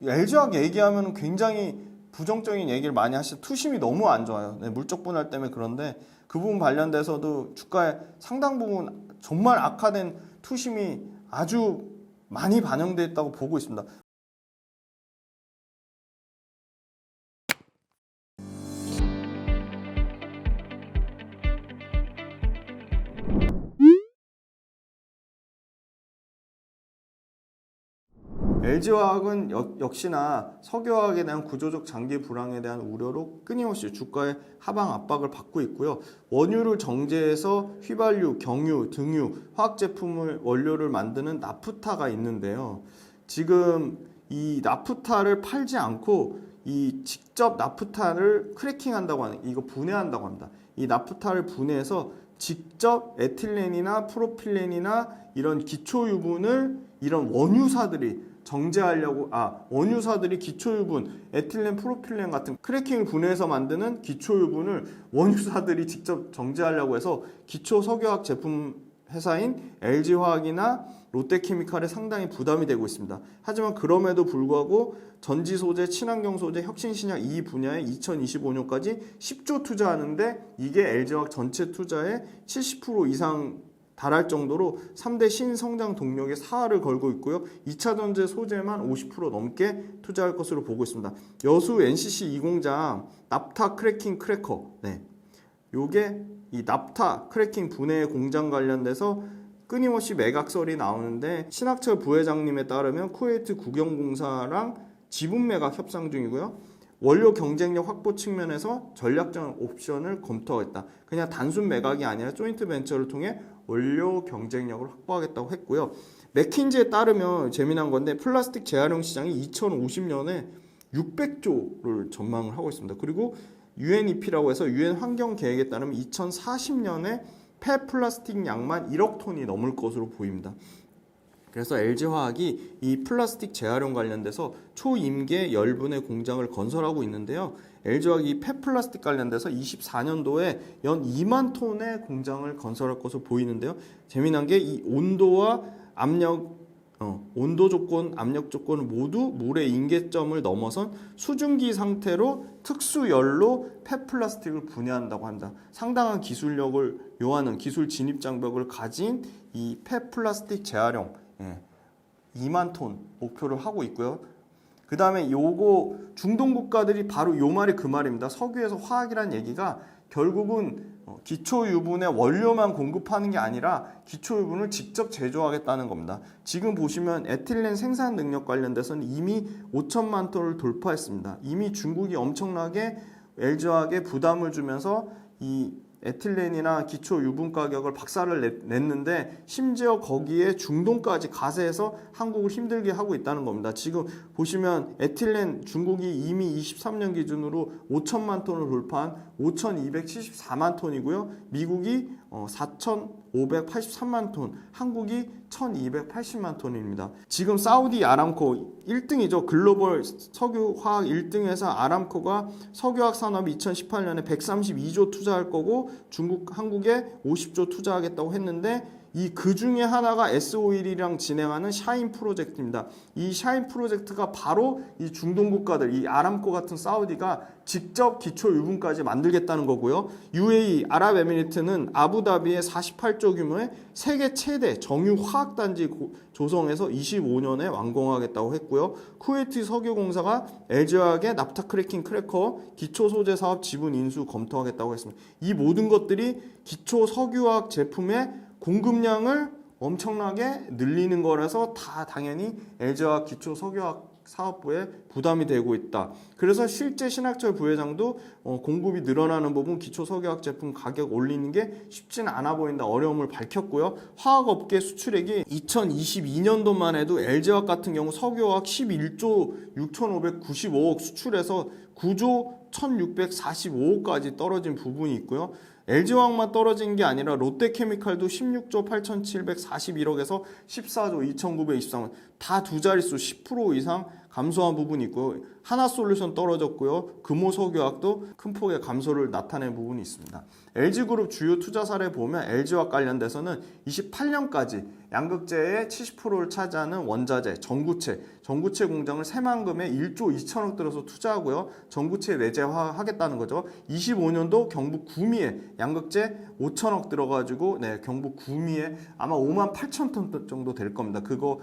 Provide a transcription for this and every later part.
LG화학 얘기하면 굉장히 부정적인 얘기를 많이 하시죠. 투심이 너무 안 좋아요. 네, 물적 분할 때문에. 그런데 그 부분 관련돼서도 주가에 상당 부분 정말 악화된 투심이 아주 많이 반영되어 있다고 보고 있습니다. LG화학은 역시나 석유화학에 대한 구조적 장기 불황에 대한 우려로 끊임없이 주가의 하방 압박을 받고 있고요. 원유를 정제해서 휘발유, 경유, 등유, 화학제품을 원료를 만드는 나프타가 있는데요. 지금 이 나프타를 팔지 않고 이 직접 나프타를 크래킹한다고 하는, 이거 분해한다고 합니다. 이 나프타를 분해해서 직접 에틸렌이나 프로필렌이나 이런 기초 유분을 이런 원유사들이 정제하려고, 원유사들이 기초유분, 에틸렌, 프로필렌 같은 크래킹을 분해해서 만드는 기초유분을 원유사들이 직접 정제하려고 해서 기초 석유화학 제품 회사인 LG화학이나 롯데케미칼에 상당히 부담이 되고 있습니다. 하지만 그럼에도 불구하고 전지 소재, 친환경 소재, 혁신 신약 이 분야에 2025년까지 10조 투자하는데 이게 LG화학 전체 투자의 70% 이상 달할 정도로 3대 신성장 동력의 사활을 걸고 있고요. 2차 전지 소재만 50% 넘게 투자할 것으로 보고 있습니다. 여수 NCC 2공장 납타 크래킹 크래커, 요게 이 납타 크래킹 분해 공장 관련돼서 끊임없이 매각설이 나오는데, 신학철 부회장님에 따르면 쿠웨이트 국영공사랑 지분 매각 협상 중이고요. 원료 경쟁력 확보 측면에서 전략적 옵션을 검토하겠다. 그냥 단순 매각이 아니라 조인트 벤처를 통해 원료 경쟁력을 확보하겠다고 했고요. 맥킨지에 따르면 재미난 건데 플라스틱 재활용 시장이 2050년에 600조를 전망을 하고 있습니다. 그리고 UNEP라고 해서 UN 환경 계획에 따르면 2040년에 폐플라스틱 양만 1억 톤이 넘을 것으로 보입니다. 그래서 LG화학이 이 플라스틱 재활용 관련돼서 초임계 열분의 공장을 건설하고 있는데요. LG화학이 이 폐플라스틱 관련돼서 24년도에 연 2만 톤의 공장을 건설할 것으로 보이는데요. 재미난 게 이 온도와 압력, 온도 조건, 압력 조건을 모두 물의 임계점을 넘어선 수증기 상태로 특수열로 폐플라스틱을 분해한다고 합니다. 상당한 기술력을 요하는 기술 진입 장벽을 가진 이 폐플라스틱 재활용 2만 톤 목표를 하고 있고요. 그 다음에 요거 중동 국가들이 바로 요 말이 그 말입니다. 석유에서 화학이란 얘기가 결국은 기초 유분의 원료만 공급하는 게 아니라 기초 유분을 직접 제조하겠다는 겁니다. 지금 보시면 에틸렌 생산 능력 관련돼서는 이미 5천만 톤을 돌파했습니다. 이미 중국이 엄청나게 LG화학에 부담을 주면서 이 에틸렌이나 기초 유분 가격을 박살을 냈는데, 심지어 거기에 중동까지 가세해서 한국을 힘들게 하고 있다는 겁니다. 지금 보시면 에틸렌 중국이 이미 23년 기준으로 5천만 톤을 돌파한 5,274만 톤이고요. 미국이 4,583만 톤, 한국이 1,280만 톤입니다. 지금 사우디 아람코 1등이죠. 글로벌 석유화학 1등 회사 아람코가 석유화학 산업이 2018년에 132조 투자할 거고 한국에 50조 투자하겠다고 했는데, 이 그 중에 하나가 S-오일이랑 진행하는 샤인 프로젝트입니다. 이 샤인 프로젝트가 바로 이 중동 국가들, 이 아람코 같은 사우디가 직접 기초 유분까지 만들겠다는 거고요. UAE, 아랍에미리트는 아부다비에 48조 규모의 세계 최대 정유 화학단지 조성해서 25년에 완공하겠다고 했고요. 쿠웨이트 석유공사가 LG화학의 납타 크래킹 크래커 기초 소재 사업 지분 인수 검토하겠다고 했습니다. 이 모든 것들이 기초 석유화학 제품의 공급량을 엄청나게 늘리는 거라서 다 당연히 LG화학 기초 석유화학 사업부에 부담이 되고 있다. 그래서 실제 신학철 부회장도 공급이 늘어나는 부분 기초 석유화학 제품 가격 올리는 게 쉽지는 않아 보인다, 어려움을 밝혔고요. 화학업계 수출액이 2022년도만 해도 LG화학 같은 경우 석유화학 11조 6,595억 수출해서 9조 1,645억까지 떨어진 부분이 있고요. LG화학만 떨어진 게 아니라 롯데케미칼도 16조 8,741억에서 14조 2,923억, 다 두 자릿수 10% 이상 감소한 부분이 있고 하나솔루션 떨어졌고요. 금호석유화학도 큰 폭의 감소를 나타낸 부분이 있습니다. LG그룹 주요 투자 사례 보면 LG화학 관련돼서는 28년까지 양극재의 70%를 차지하는 원자재, 전구체 공장을 새만금에 1조 2천억 들어서 투자하고요. 전구체 내재화하겠다는 거죠. 25년도 경북 구미에 양극재 5천억 들어가지고 경북 구미에 아마 5만 8천 톤 정도 될 겁니다. 그거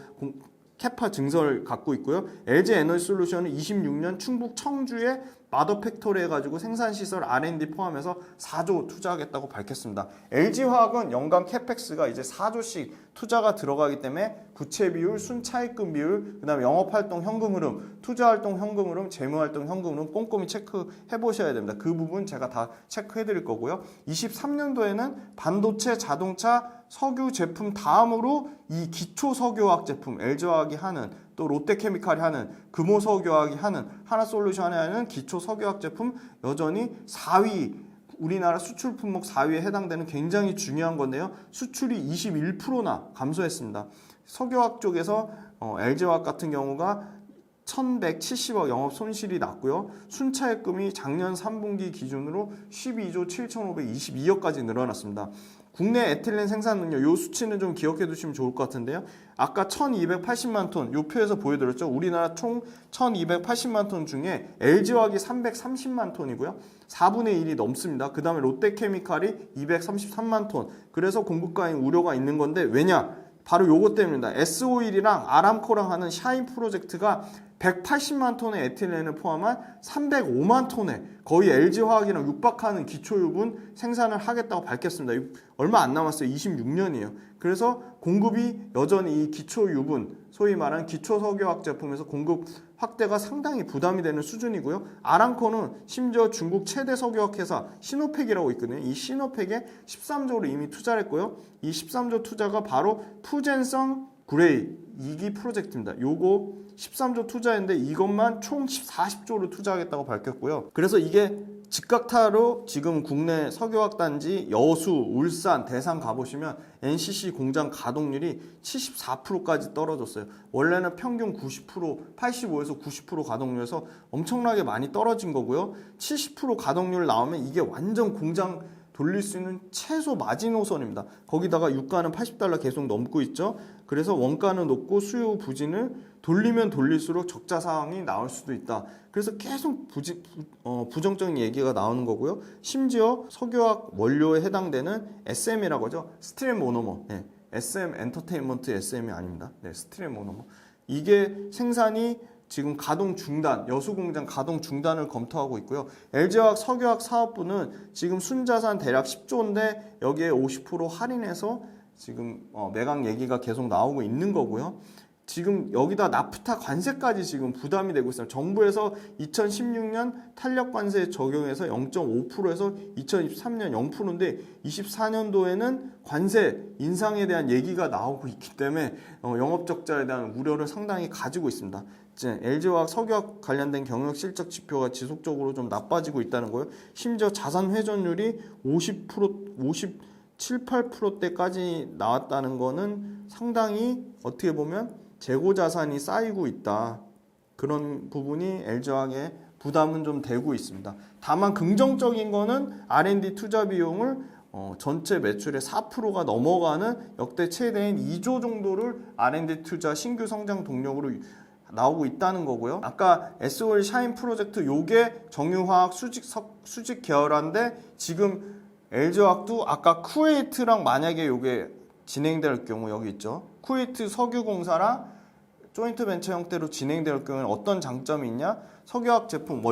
캐파 증설 갖고 있고요. LG에너지솔루션은 26년 충북 청주에 마더 팩토리 해가지고 생산시설 R&D 포함해서 4조 투자하겠다고 밝혔습니다. LG화학은 연간 캐펙스가 이제 4조씩 투자가 들어가기 때문에 부채 비율, 순차입금 비율, 그 다음에 영업활동 현금 흐름, 투자활동 현금 흐름, 재무활동 현금 흐름 꼼꼼히 체크해 보셔야 됩니다. 그 부분 제가 다 체크해 드릴 거고요. 23년도에는 반도체, 자동차, 석유 제품 다음으로 이 기초 석유화학 제품 LG화학이 하는 또 롯데케미칼이 하는 금호석유화학이 하는 하나솔루션이 하는 기초 석유화학 제품 여전히 4위 우리나라 수출 품목 4위에 해당되는 굉장히 중요한 건데요. 수출이 21%나 감소했습니다. 석유화학 쪽에서 LG화학 같은 경우가 1170억 영업 손실이 났고요. 순차입금이 작년 3분기 기준으로 12조 7522억까지 늘어났습니다. 국내 에틸렌 생산 능력 이 수치는 좀 기억해 두시면 좋을 것 같은데요. 아까 1280만 톤 이 표에서 보여드렸죠. 우리나라 총 1280만 톤 중에 LG화학이 330만 톤이고요. 4분의 1이 넘습니다. 그 다음에 롯데케미칼이 233만 톤. 그래서 공급과잉 우려가 있는 건데 왜냐? 바로 요것 때문입니다. S-오일이랑 아람코랑 하는 샤인 프로젝트가 180만 톤의 에틸렌을 포함한 305만 톤의 거의 LG화학이랑 육박하는 기초유분 생산을 하겠다고 밝혔습니다. 얼마 안 남았어요. 26년이에요. 그래서 공급이 여전히 이 기초유분, 소위 말하는 기초석유화학 제품에서 공급 확대가 상당히 부담이 되는 수준이고요. 아람코는 심지어 중국 최대 석유화학 회사 시노펙이라고 있거든요. 이 시노펙에 13조를 이미 투자를 했고요. 이 13조 투자가 바로 푸젠성 그레이 2기 프로젝트입니다. 요거 13조 투자했는데 이것만 총 40조를 투자하겠다고 밝혔고요. 그래서 이게 직각타로 지금 국내 석유화학 단지 여수, 울산, 대산 가보시면 NCC 공장 가동률이 74%까지 떨어졌어요. 원래는 평균 90%, 85에서 90% 가동률에서 엄청나게 많이 떨어진 거고요. 70% 가동률 나오면 이게 완전 공장 돌릴 수 있는 최소 마지노선입니다. 거기다가 유가는 $80 계속 넘고 있죠. 그래서 원가는 높고 수요 부진을 돌리면 돌릴수록 적자 상황이 나올 수도 있다. 그래서 계속 부정적인 얘기가 나오는 거고요. 심지어 석유화학 원료에 해당되는 SM이라고 하죠. 스트림 모노머. SM 엔터테인먼트 SM이 아닙니다. 스트림 모노머. 이게 생산이 지금 가동 중단, 여수공장 가동 중단을 검토하고 있고요. LG화학 석유화학 사업부는 지금 순자산 대략 10조인데 여기에 50% 할인해서 지금 매각 얘기가 계속 나오고 있는 거고요. 지금 여기다 나프타 관세까지 지금 부담이 되고 있어요. 정부에서 2016년 탄력 관세 적용해서 0.5%에서 2023년 0%인데 24년도에는 관세 인상에 대한 얘기가 나오고 있기 때문에 영업 적자에 대한 우려를 상당히 가지고 있습니다. LG화학 석유화학 관련된 경영 실적 지표가 지속적으로 좀 나빠지고 있다는 거예요. 심지어 자산 회전율이 57, 8%대까지 나왔다는 거는 상당히 어떻게 보면 재고 자산이 쌓이고 있다. 그런 부분이 LG화학에 부담은 좀 되고 있습니다. 다만 긍정적인 거는 R&D 투자 비용을 전체 매출의 4%가 넘어가는 역대 최대인 2조 정도를 R&D 투자 신규 성장 동력으로 나오고 있다는 거고요. 아까 S-오일 샤인 프로젝트 요게 정유화학 수직 계열화인데 지금 LG화학도 아까 쿠웨이트랑 만약에 요게 진행될 경우 여기 있죠. 쿠웨이트 석유공사랑 조인트 벤처 형태로 진행될 경우에는 어떤 장점이 있냐? 석유화학 제품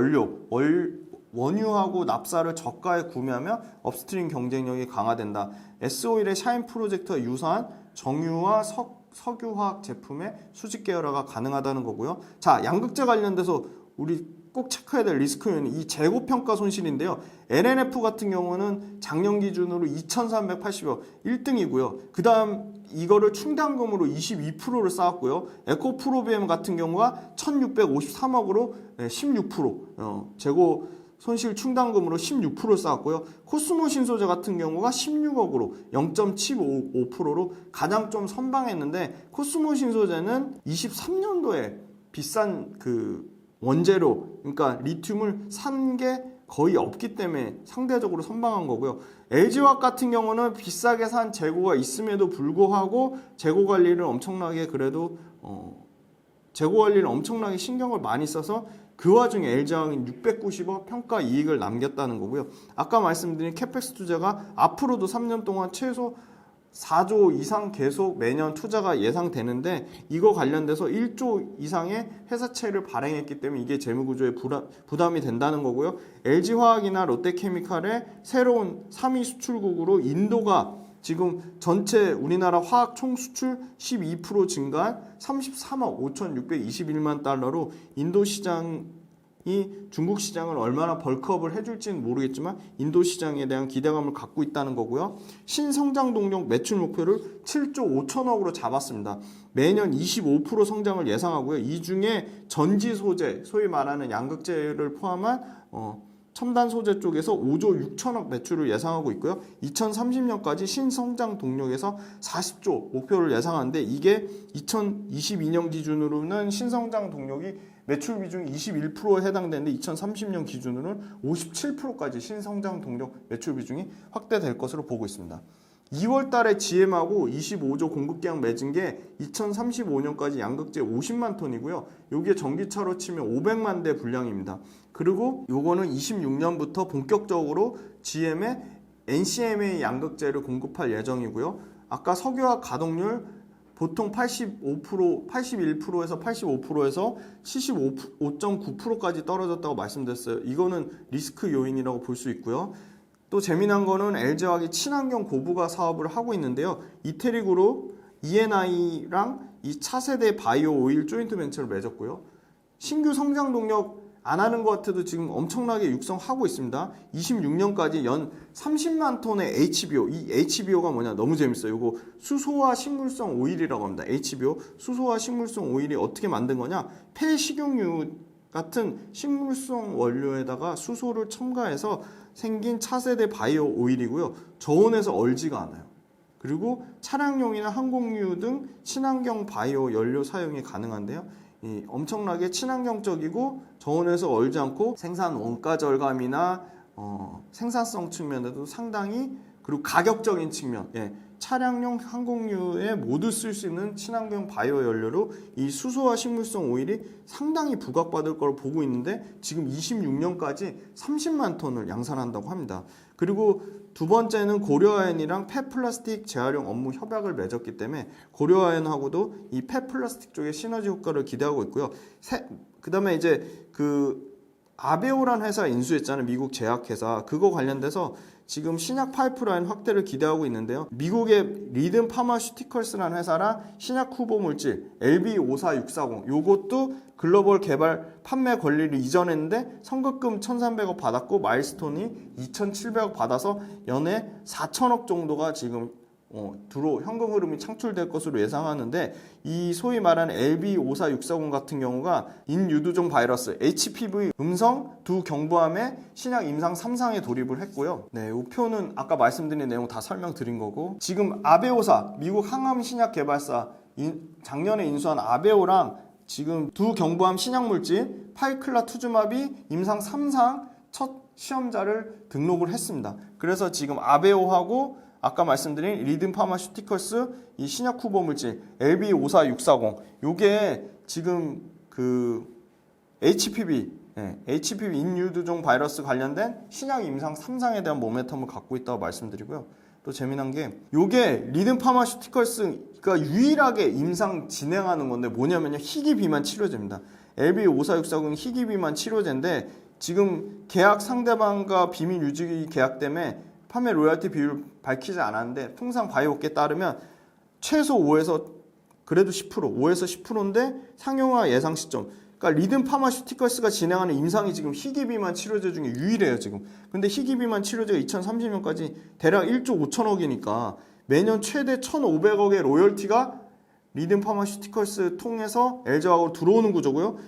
원유하고 납사를 저가에 구매하면 업스트림 경쟁력이 강화된다. S-오일의 샤인 프로젝트와 유사한 정유와 석유화학 제품의 수직 계열화가 가능하다는 거고요. 자, 양극재 관련돼서 우리 꼭 체크해야 될 리스크 요인이 이 재고평가 손실인데요. LNF 같은 경우는 작년 기준으로 2,380억 1등이고요. 그 다음 이거를 충당금으로 22%를 쌓았고요. 에코프로비엠 같은 경우가 1,653억으로 16% 재고 손실 충당금으로 16%를 쌓았고요. 코스모 신소재 같은 경우가 16억으로 0.75%로 가장 좀 선방했는데 코스모 신소재는 23년도에 비싼 그 원재료, 그러니까 리튬을 산 게 거의 없기 때문에 상대적으로 선방한 거고요. LG화학 같은 경우는 비싸게 산 재고가 있음에도 불구하고 재고 관리를 엄청나게 그래도 재고 관리를 엄청나게 신경을 많이 써서 그 와중에 LG화학은 690억 평가 이익을 남겼다는 거고요. 아까 말씀드린 캐펙스 투자가 앞으로도 3년 동안 최소 4조 이상 계속 매년 투자가 예상되는데 이거 관련돼서 1조 이상의 회사채를 발행했기 때문에 이게 재무구조에 부담이 된다는 거고요. LG화학이나 롯데케미칼의 새로운 3위 수출국으로 인도가 지금 전체 우리나라 화학 총 수출 12% 증가한 33억 5,621만 달러로 인도 시장이 중국 시장을 얼마나 벌크업을 해줄지는 모르겠지만 인도 시장에 대한 기대감을 갖고 있다는 거고요. 신성장 동력 매출 목표를 7조 5천억으로 잡았습니다. 매년 25% 성장을 예상하고요. 이 중에 전지 소재, 소위 말하는 양극재를 포함한 첨단 소재 쪽에서 5조 6천억 매출을 예상하고 있고요. 2030년까지 신성장 동력에서 40조 목표를 예상하는데 이게 2022년 기준으로는 신성장 동력이 매출 비중이 21%에 해당되는데 2030년 기준으로는 57%까지 신성장 동력 매출 비중이 확대될 것으로 보고 있습니다. 2월 달에 GM하고 25조 공급 계약 맺은 게 2035년까지 양극재 50만 톤이고요. 이게 전기차로 치면 500만 대 분량입니다. 그리고 요거는 26년부터 본격적으로 GM의 NCMA 양극재를 공급할 예정이고요. 아까 석유화학 가동률 보통 81%에서 85%에서 75.9%까지 떨어졌다고 말씀드렸어요. 이거는 리스크 요인이라고 볼 수 있고요. 또 재미난 거는 LG화학이 친환경 고부가 사업을 하고 있는데요. 이태리그룹 ENI랑 이 차세대 바이오 오일 조인트 벤처를 맺었고요. 신규 성장 동력 안 하는 것 같아도 지금 엄청나게 육성하고 있습니다. 26년까지 연 30만 톤의 HBO, 이 HBO가 뭐냐 너무 재밌어요. 이거 수소화 식물성 오일이라고 합니다. HBO, 수소화 식물성 오일이 어떻게 만든 거냐? 폐식용유 같은 식물성 원료에다가 수소를 첨가해서 생긴 차세대 바이오 오일이고요. 저온에서 얼지가 않아요. 그리고 차량용이나 항공유 등 친환경 바이오 연료 사용이 가능한데요. 엄청나게 친환경적이고 저온에서 얼지 않고 생산 원가 절감이나 생산성 측면에도 상당히 그리고 가격적인 측면 차량용 항공유에 모두 쓸 수 있는 친환경 바이오 연료로 이 수소와 식물성 오일이 상당히 부각받을 걸 보고 있는데 지금 26년까지 30만 톤을 양산한다고 합니다. 그리고 두 번째는 고려아연이랑 폐플라스틱 재활용 업무 협약을 맺었기 때문에 고려아연하고도 이 폐플라스틱 쪽에 시너지 효과를 기대하고 있고요. 그 다음에 이제 그 아베오란 회사 인수했잖아요. 미국 제약회사. 그거 관련돼서 지금 신약 파이프라인 확대를 기대하고 있는데요. 미국의 리듬 파마슈티컬스라는 회사랑 신약 후보 물질 LB54640 요것도 글로벌 개발 판매 권리를 이전했는데 선급금 1,300억 받았고 마일스톤이 2,700억 받아서 연에 4천억 정도가 지금 현금 흐름이 창출될 것으로 예상하는데 이 소위 말하는 LB54640 같은 경우가 인유두종 바이러스 HPV 음성 두 경부암의 신약 임상 3상에 돌입을 했고요. 네, 이 표는 아까 말씀드린 내용 다 설명드린 거고 지금 아베오사 미국 항암 신약 개발사 작년에 인수한 아베오랑 지금 두 경부암 신약 물질 파이클라 투즈마비 임상 3상 첫 시험자를 등록을 했습니다. 그래서 지금 아베오하고 아까 말씀드린 리듬 파마슈티컬스 이 신약 후보 물질 LB54640 요게 지금 그 HPV 인유두종 바이러스 관련된 신약 임상 3상에 대한 모멘텀을 갖고 있다고 말씀드리고요. 또 재미난 게 요게 리듬 파마슈티컬스가 유일하게 임상 진행하는 건데 뭐냐면요. 희귀 비만 치료제입니다. LB54640은 희귀 비만 치료제인데 지금 계약 상대방과 비밀 유지 계약 때문에 판매 로열티 비율을 밝히지 않았는데 통상 바이오업계에 따르면 최소 5에서 그래도 10%, 5에서 10%인데 상용화 예상 시점. 그러니까 리듬 파마슈티컬스가 진행하는 임상이 지금 희귀 비만 치료제 중에 유일해요, 지금. 근데 희귀 비만 치료제가 2030년까지 대략 1조 5천억이니까 매년 최대 1,500억의 로열티가 리듬 파마슈티컬스 통해서 LG화학으로 들어오는 구조고요.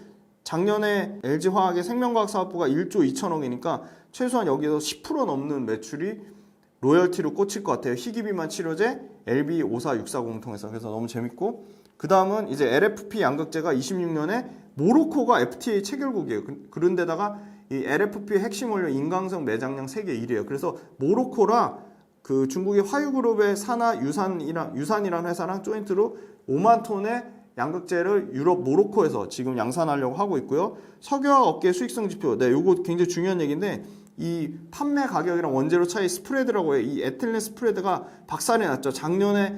작년에 LG화학의 생명과학 사업부가 1조 2천억이니까 최소한 여기서 10% 넘는 매출이 로열티로 꽂힐 것 같아요. 희귀 비만 치료제 LB54640 통해서. 그래서 너무 재밌고 그 다음은 이제 LFP 양극재가 26년에 모로코가 FTA 체결국이에요. 그런데다가 이 LFP 핵심 원료 인강성 매장량 세계 1위예요. 그래서 모로코랑 그 중국의 화유그룹의 산하 유산이라는 회사랑 조인트로 5만 톤의 양극재를 유럽 모로코에서 지금 양산하려고 하고 있고요. 석유화학 업계 수익성 지표, 네, 요거 굉장히 중요한 얘기인데 이 판매 가격이랑 원재료 차이 스프레드라고 해요. 이 에틸렌 스프레드가 박살이 났죠. 작년에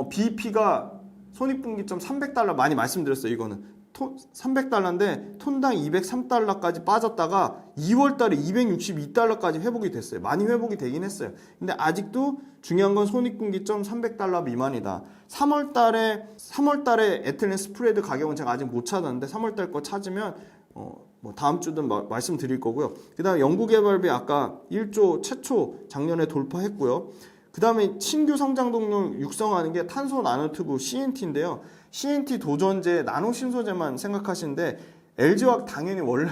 BP가 손익분기점 300달러 많이 말씀드렸어요. 이거는 300달러인데 톤당 203달러까지 빠졌다가 2월달에 262달러까지 회복이 됐어요. 많이 회복이 되긴 했어요. 근데 아직도 중요한 건 손익분기점 300달러 미만이다. 3월달에 에틸렌 스프레드 가격은 제가 아직 못 찾았는데 3월달 거 찾으면 뭐 다음 주든 말씀드릴 거고요. 그 다음에 연구개발비 아까 1조 최초 작년에 돌파했고요. 그 다음에 신규 성장 동력 육성하는 게 탄소 나노튜브 CNT인데요. CNT 도전제 나노 신소재만 생각하시는데 LG화학 당연히 원래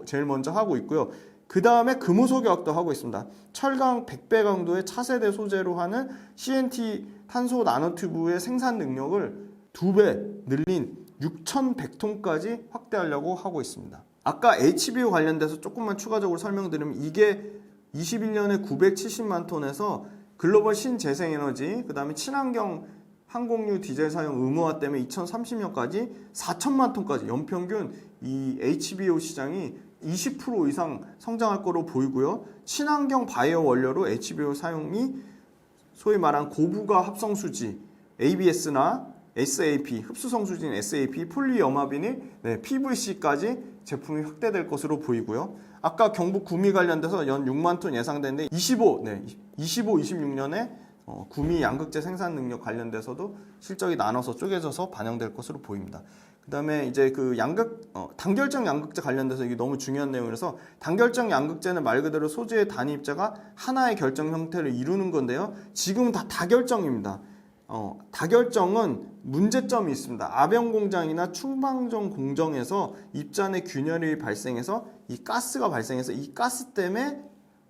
제일 먼저 하고 있고요. 그 다음에 금호석유화학도 하고 있습니다. 철강 100배 강도의 차세대 소재로 하는 CNT 탄소 나노튜브의 생산 능력을 2배 늘린 6,100톤까지 확대하려고 하고 있습니다. 아까 HBO 관련돼서 조금만 추가적으로 설명드리면 이게 21년에 970만 톤에서 글로벌 신재생에너지, 그 다음에 친환경 항공유 디젤 사용 의무화 때문에 2030년까지 4천만 톤까지 연평균 이 HBO 시장이 20% 이상 성장할 거로 보이고요. 친환경 바이오 원료로 HBO 사용이 소위 말한 고부가 합성수지 ABS나 SAP, 흡수성수지인 SAP, 폴리염화비닐, 네, PVC까지 제품이 확대될 것으로 보이고요. 아까 경북 구미 관련돼서 연 6만 톤 예상되는데 26년에 구미 양극재 생산 능력 관련돼서도 실적이 나눠서 쪼개져서 반영될 것으로 보입니다. 그 다음에 이제 그 단결적 양극재 관련돼서 이게 너무 중요한 내용이라서 단결적 양극재는 말 그대로 소재의 단위 입자가 하나의 결정 형태를 이루는 건데요. 지금은 다 다결정입니다. 다결정은 문제점이 있습니다. 아병 공장이나 충방정 공정에서 입자 내 균열이 발생해서 이 가스가 발생해서 이 가스 때문에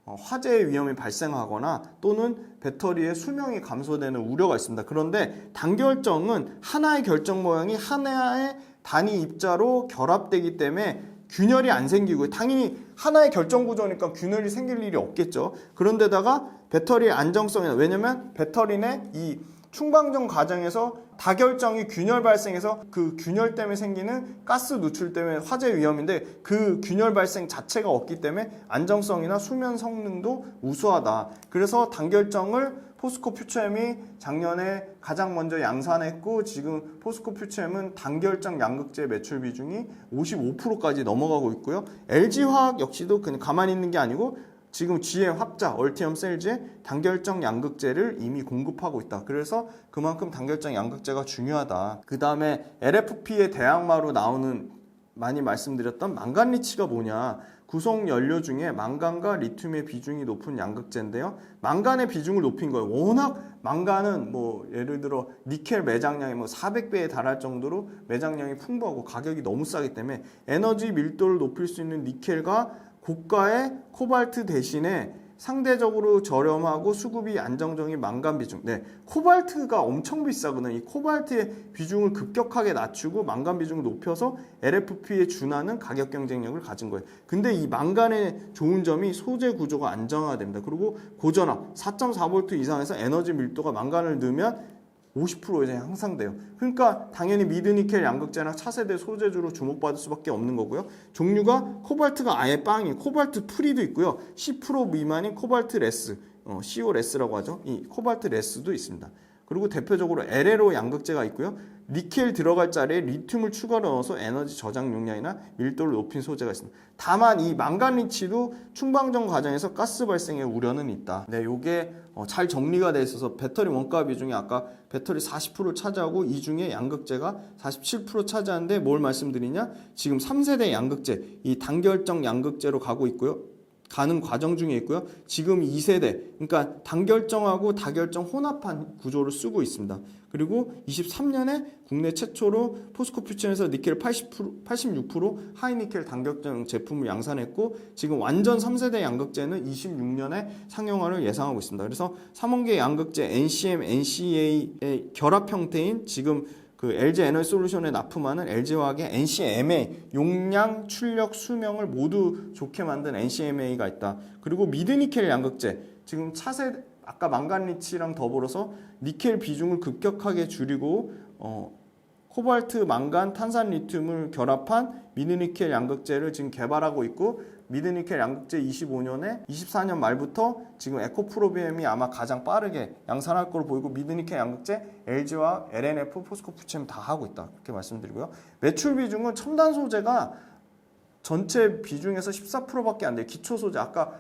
화재의 위험이 발생하거나 또는 배터리의 수명이 감소되는 우려가 있습니다. 그런데 단결정은 하나의 결정 모양이 하나의 단위 입자로 결합되기 때문에 균열이 안 생기고 당연히 하나의 결정 구조니까 균열이 생길 일이 없겠죠. 그런데다가 배터리의 안정성이 왜냐면 배터리 내 이 충방정 과정에서 다결정이 균열 발생해서 그 균열 때문에 생기는 가스 누출 때문에 화재 위험인데 그 균열 발생 자체가 없기 때문에 안정성이나 수면 성능도 우수하다. 그래서 단결정을 포스코 퓨처엠이 작년에 가장 먼저 양산했고 지금 포스코 퓨처엠은 단결정 양극재 매출 비중이 55%까지 넘어가고 있고요. LG화학 역시도 그냥 가만히 있는 게 아니고 지금 GM 합자, 얼티엄 셀즈에 단결정 양극재를 이미 공급하고 있다. 그래서 그만큼 단결정 양극재가 중요하다. 그 다음에 LFP의 대항마로 나오는 많이 말씀드렸던 망간리치가 뭐냐. 구성 연료 중에 망간과 리튬의 비중이 높은 양극재인데요. 망간의 비중을 높인 거예요. 워낙 망간은 뭐 예를 들어 니켈 매장량이 뭐 400배에 달할 정도로 매장량이 풍부하고 가격이 너무 싸기 때문에 에너지 밀도를 높일 수 있는 니켈과 고가의 코발트 대신에 상대적으로 저렴하고 수급이 안정적인 망간 비중. 네, 코발트가 엄청 비싸거든요. 이 코발트의 비중을 급격하게 낮추고 망간 비중을 높여서 LFP에 준하는 가격 경쟁력을 가진 거예요. 근데 이 망간의 좋은 점이 소재 구조가 안정화됩니다. 그리고 고전압 4.4V 이상에서 에너지 밀도가 망간을 넣으면 50% 이상이 향상돼요. 그러니까 당연히 미드니켈 양극재나 차세대 소재주로 주목받을 수밖에 없는 거고요. 종류가 코발트가 아예 빵이 코발트 프리도 있고요. 10% 미만인 코발트 레스, CO 레스라고 하죠. 이 코발트 레스도 있습니다. 그리고 대표적으로 LLO 양극재가 있고요. 니켈 들어갈 자리에 리튬을 추가로 넣어서 에너지 저장 용량이나 밀도를 높인 소재가 있습니다. 다만 이 망간리치도 충방정 과정에서 가스 발생의 우려는 있다. 네, 요게 잘 정리가 돼 있어서 배터리 원가 비중이 아까 배터리 40%를 차지하고 이 중에 양극재가 47% 차지하는데 뭘 말씀드리냐? 지금 3세대 양극재, 이 단결정 양극재로 가고 있고요. 가는 과정 중에 있고요. 지금 2세대, 그러니까 단결정하고 다결정 혼합한 구조를 쓰고 있습니다. 그리고 23년에 국내 최초로 포스코 퓨처에서 니켈 86% 하이니켈 단결정 제품을 양산했고 지금 완전 3세대 양극재는 26년에 상용화를 예상하고 있습니다. 그래서 3원계 양극재 NCM, NCA의 결합 형태인 지금 그 LG 에너지솔루션에 납품하는 LG화학의 NCMA 용량, 출력, 수명을 모두 좋게 만든 NCMA가 있다. 그리고 미드니켈 양극재, 지금 차세 아까 망간리치랑 더불어서 니켈 비중을 급격하게 줄이고 코발트, 망간, 탄산, 리튬을 결합한 미드니켈 양극재를 지금 개발하고 있고, 미드니켈 양극재 25년에 24년 말부터 지금 에코프로비엠이 아마 가장 빠르게 양산할 걸로 보이고, 미드니켈 양극재, LG와 LNF, 포스코프체엠 다 하고 있다. 그렇게 말씀드리고요. 매출 비중은 첨단 소재가 전체 비중에서 14%밖에 안 돼요. 기초 소재, 아까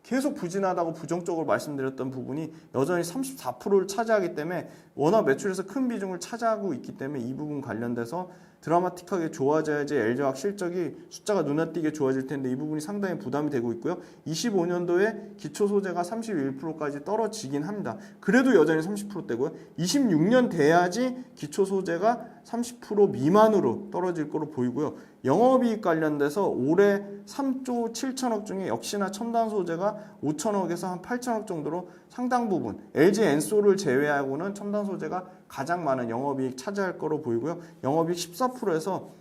계속 부진하다고 부정적으로 말씀드렸던 부분이 여전히 34%를 차지하기 때문에 워낙 매출에서 큰 비중을 차지하고 있기 때문에 이 부분 관련돼서 드라마틱하게 좋아져야지 LG화학 실적이 숫자가 눈에 띄게 좋아질 텐데 이 부분이 상당히 부담이 되고 있고요. 25년도에 기초 소재가 31%까지 떨어지긴 합니다. 그래도 여전히 30%대고요. 26년 돼야지 기초 소재가 30% 미만으로 떨어질 거로 보이고요. 영업이익 관련돼서 올해 3조 7천억 중에 역시나 첨단 소재가 5천억에서 한 8천억 정도로 상당 부분, LG 엔솔을 제외하고는 첨단 소재가 가장 많은 영업이익 차지할 거로 보이고요. 영업이익 14%에서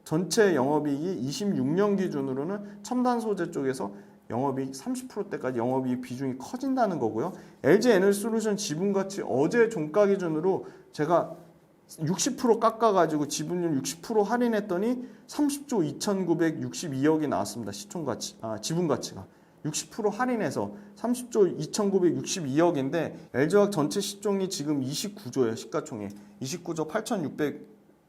전체 영업이익이 26년 기준으로는 첨단 소재 쪽에서 영업이익 30%대까지 영업이익 비중이 커진다는 거고요. LG 에너지솔루션 지분가치 어제 종가 기준으로 제가 60% 깎아가지고 지분율 60% 할인했더니 30조 2,962억이 나왔습니다. 시총가치, 지분가치가 60% 할인해서 30조 2,962억인데 LG화학 전체 시총이 지금 29조예요. 시가총액 29조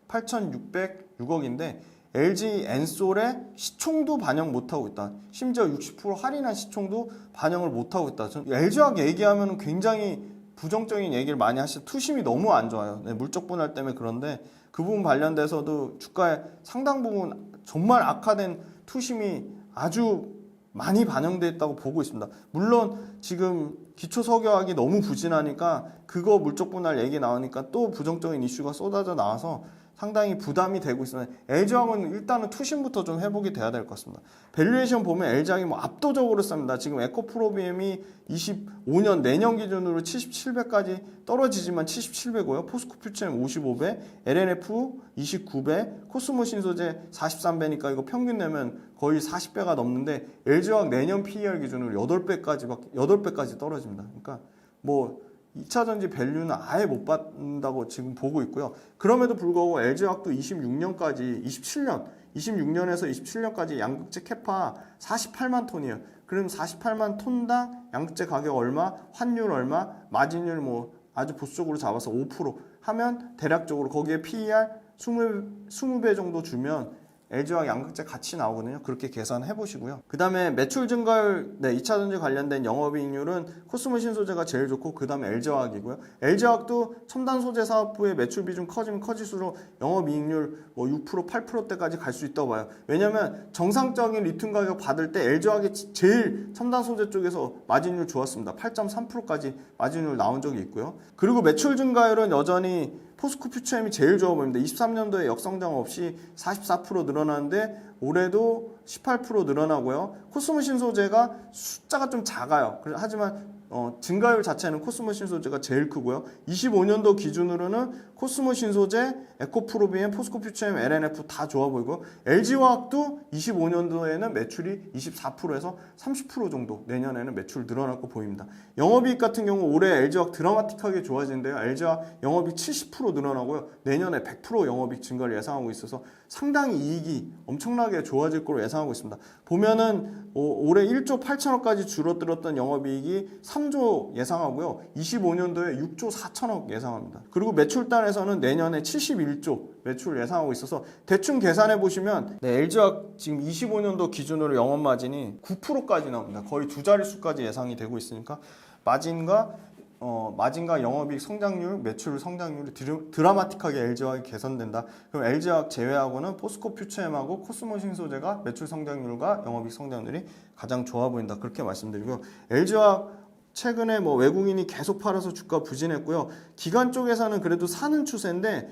8,606억인데 LG 엔솔의 시총도 반영 못하고 있다. 심지어 60% 할인한 시총도 반영을 못하고 있다. LG화학 얘기하면 굉장히 부정적인 얘기를 많이 하시죠. 투심이 너무 안 좋아요. 네, 물적 분할 때문에. 그런데 그 부분 관련돼서도 주가에 상당 부분 정말 악화된 투심이 아주 많이 반영되어 있다고 보고 있습니다. 물론 지금 기초 석유화학이 너무 부진하니까 그거 물적 분할 얘기 나오니까 또 부정적인 이슈가 쏟아져 나와서 상당히 부담이 되고 있습니다. LG화학은 일단은 투심부터 좀 회복이 돼야 될 것 같습니다. 밸류에이션 보면 LG화학이 압도적으로 쌉니다. 지금 에코프로비엠이 25년 내년 기준으로 77배까지 떨어지지만 77배고요. 포스코퓨처엠 55배, LNF 29배, 코스모 신소재 43배니까 이거 평균 내면 거의 40배가 넘는데 LG화학 내년 PER 기준으로 8배까지 떨어집니다. 그러니까 뭐 2차전지 밸류는 아예 못 받는다고 지금 보고 있고요. 그럼에도 불구하고 LG화학도 26년에서 27년까지 양극재 캐파 48만 톤이에요. 그럼 48만 톤당 양극재 가격 얼마, 환율 얼마, 마진율 뭐 아주 보수적으로 잡아서 5% 하면 대략적으로 거기에 PER 20배 정도 주면 LG화학 양극재 같이 나오거든요. 그렇게 계산해 보시고요. 그 다음에 매출 증가율, 2차전지 관련된 영업이익률은 코스모 신소재가 제일 좋고 그 다음에 LG화학이고요. LG화학도 첨단 소재 사업부의 매출 비중 커지면 커질수록 영업이익률 6%, 8%대까지 갈 수 있다고 봐요. 왜냐하면 정상적인 리튬 가격 받을 때 LG화학이 제일 첨단 소재 쪽에서 마진율 좋았습니다. 8.3%까지 마진율 나온 적이 있고요. 그리고 매출 증가율은 여전히 포스코퓨처엠이 제일 좋아 보입니다. 23년도에 역성장 없이 44% 늘어나는데 올해도 18% 늘어나고요. 코스모 신소재가 숫자가 좀 작아요. 하지만 증가율 자체는 코스모 신소재가 제일 크고요. 25년도 기준으로는 코스모 신소재, 에코프로비엠, 포스코퓨처엠, LNF 다 좋아 보이고 LG화학도 25년도에는 매출이 24%에서 30% 정도 내년에는 매출 늘어날 거 보입니다. 영업이익 같은 경우 올해 LG화학 드라마틱하게 좋아지는데요. LG화학 영업이익 70% 늘어나고요. 내년에 100% 영업이익 증가를 예상하고 있어서 상당히 이익이 엄청나게 좋아질 거로 예상하고 있습니다. 보면은 올해 1조 8천억까지 줄어들었던 영업이익이 3조 예상하고요. 25년도에 6조 4천억 예상합니다. 그리고 매출단에서는 내년에 71조 매출 예상하고 있어서 대충 계산해 보시면 LG화학 지금 25년도 기준으로 영업마진이 9%까지 나옵니다. 거의 두 자릿수까지 예상이 되고 있으니까 마진과 영업이익 성장률, 매출 성장률이 드라마틱하게 LG화학이 개선된다. 그럼 LG화학 제외하고는 포스코퓨처엠하고 코스모 신소재가 매출 성장률과 영업이익 성장률이 가장 좋아 보인다. 그렇게 말씀드리고요. LG화학 최근에 외국인이 계속 팔아서 주가 부진했고요. 기관 쪽에서는 그래도 사는 추세인데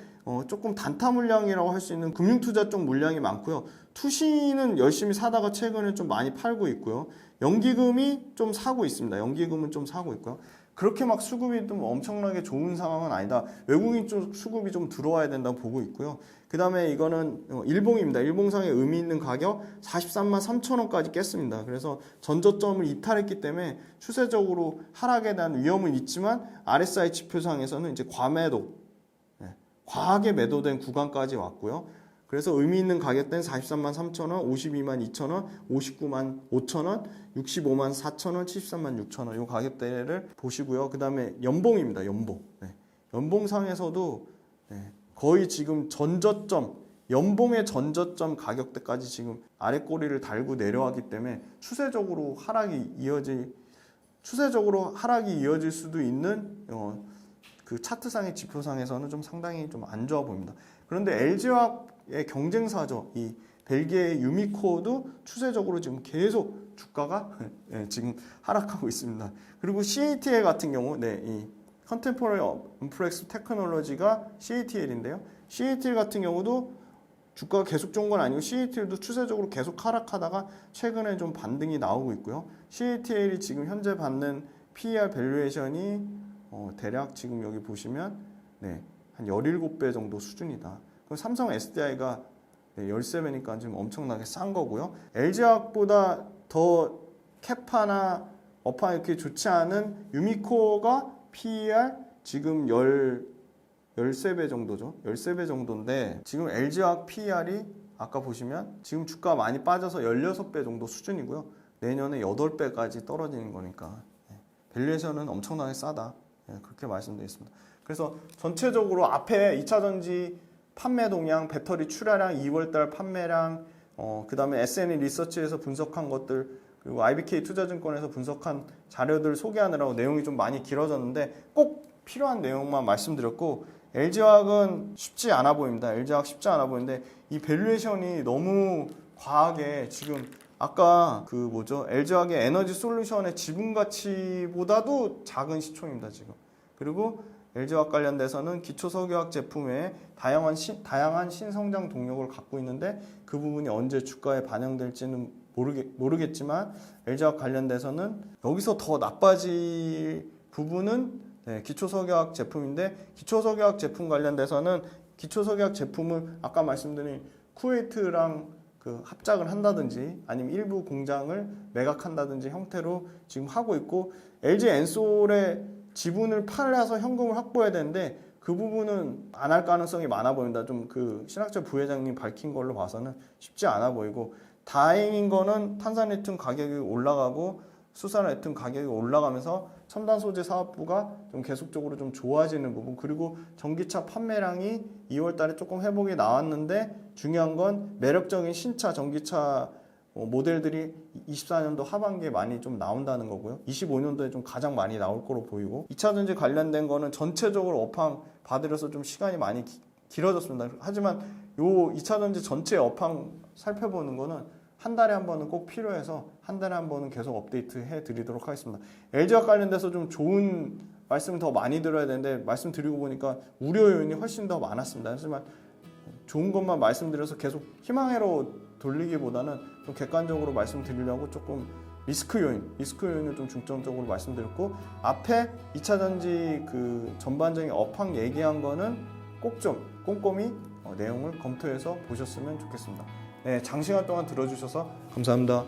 조금 단타 물량이라고 할 수 있는 금융투자 쪽 물량이 많고요. 투시는 열심히 사다가 최근에 좀 많이 팔고 있고요. 연기금이 좀 사고 있습니다. 연기금은 좀 사고 있고요. 그렇게 막 수급이 좀 엄청나게 좋은 상황은 아니다. 외국인 쪽 수급이 좀 들어와야 된다고 보고 있고요. 그 다음에 이거는 일봉입니다. 일봉상의 의미 있는 가격 43만 3천 원까지 깼습니다. 그래서 전저점을 이탈했기 때문에 추세적으로 하락에 대한 위험은 있지만 RSI 지표상에서는 이제 과매도, 과하게 매도된 구간까지 왔고요. 그래서 의미 있는 가격대는 43만 3천 원, 52만 2천 원, 59만 5천 원, 65만 4천 원, 73만 6천 원 이 가격대를 보시고요. 그 다음에 연봉입니다. 연봉. 연봉상에서도 거의 지금 전저점, 연봉의 전저점 가격대까지 지금 아래 꼬리를 달고 내려왔기 때문에 추세적으로 하락이 이어질 수도 있는 그 차트상의 지표상에서는 좀 상당히 좀 안 좋아 보입니다. 그런데 LG화학의 경쟁사죠. 이 벨기에의 유미코도 추세적으로 지금 계속 주가가 지금 하락하고 있습니다. 그리고 CATL 같은 경우, 이 Contemporary Amperex Technology가 CATL인데요. CATL 같은 경우도 주가가 계속 좋은 건 아니고 CATL도 추세적으로 계속 하락하다가 최근에 좀 반등이 나오고 있고요. CATL이 지금 현재 받는 PER 밸류에이션이 대략 지금 여기 보시면 한 17배 정도 수준이다. 그럼 삼성 SDI가 13배니까 지금 엄청나게 싼 거고요. LG화학보다 더 캐파나 업황 이렇게 좋지 않은 유미코가 PER 지금 13배 정도죠. 13배 정도인데 지금 LG화학 PER이 아까 보시면 지금 주가가 많이 빠져서 16배 정도 수준이고요. 내년에 8배까지 떨어지는 거니까 밸류에이션은 엄청나게 싸다. 그렇게 말씀드리겠습니다. 그래서 전체적으로 앞에 2차전지 판매 동향, 배터리 출하량, 2월달 판매량, 그 다음에 S&E 리서치에서 분석한 것들, 그리고 IBK 투자증권에서 분석한 자료들 소개하느라고 내용이 좀 많이 길어졌는데 꼭 필요한 내용만 말씀드렸고, LG화학은 쉽지 않아 보입니다. LG화학 쉽지 않아 보이는데 이 밸류에이션이 너무 과하게 지금 아까 LG화학의 에너지 솔루션의 지분 가치보다도 작은 시총입니다, 지금. 그리고 LG화학 관련돼서는 기초석유화학 제품에 다양한 신성장 동력을 갖고 있는데 그 부분이 언제 주가에 반영될지는 모르겠지만 LG화학 관련돼서는 여기서 더 나빠질 부분은 기초석유화학 제품인데, 기초석유화학 제품 관련돼서는 기초석유화학 제품을 아까 말씀드린 쿠웨이트랑 합작을 한다든지 아니면 일부 공장을 매각한다든지 형태로 지금 하고 있고, LG 엔솔의 지분을 팔아서 현금을 확보해야 되는데 그 부분은 안 할 가능성이 많아 보인다. 좀 신학철 부회장님 밝힌 걸로 봐서는 쉽지 않아 보이고, 다행인 거는 탄산리튬 가격이 올라가고 수산리튬 가격이 올라가면서 첨단 소재 사업부가 좀 계속적으로 좀 좋아지는 부분, 그리고 전기차 판매량이 2월 달에 조금 회복이 나왔는데 중요한 건 매력적인 신차 전기차 모델들이 24년도 하반기에 많이 좀 나온다는 거고요. 25년도에 좀 가장 많이 나올 거로 보이고, 2차전지 관련된 거는 전체적으로 업황 봐드려서 좀 시간이 많이 길어졌습니다. 하지만 요 2차전지 전체 업황 살펴보는 거는 한 달에 한 번은 꼭 필요해서 한 달에 한 번은 계속 업데이트 해드리도록 하겠습니다. LG화학 관련돼서 좀 좋은 말씀을 더 많이 드려야 되는데 말씀드리고 보니까 우려 요인이 훨씬 더 많았습니다. 하지만 좋은 것만 말씀드려서 계속 희망회로 돌리기보다는 좀 객관적으로 말씀드리려고 조금 리스크 요인을 좀 중점적으로 말씀드렸고, 앞에 2차전지 전반적인 업황 얘기한 거는 꼭 좀 꼼꼼히 내용을 검토해서 보셨으면 좋겠습니다. 장시간 동안 들어주셔서 감사합니다.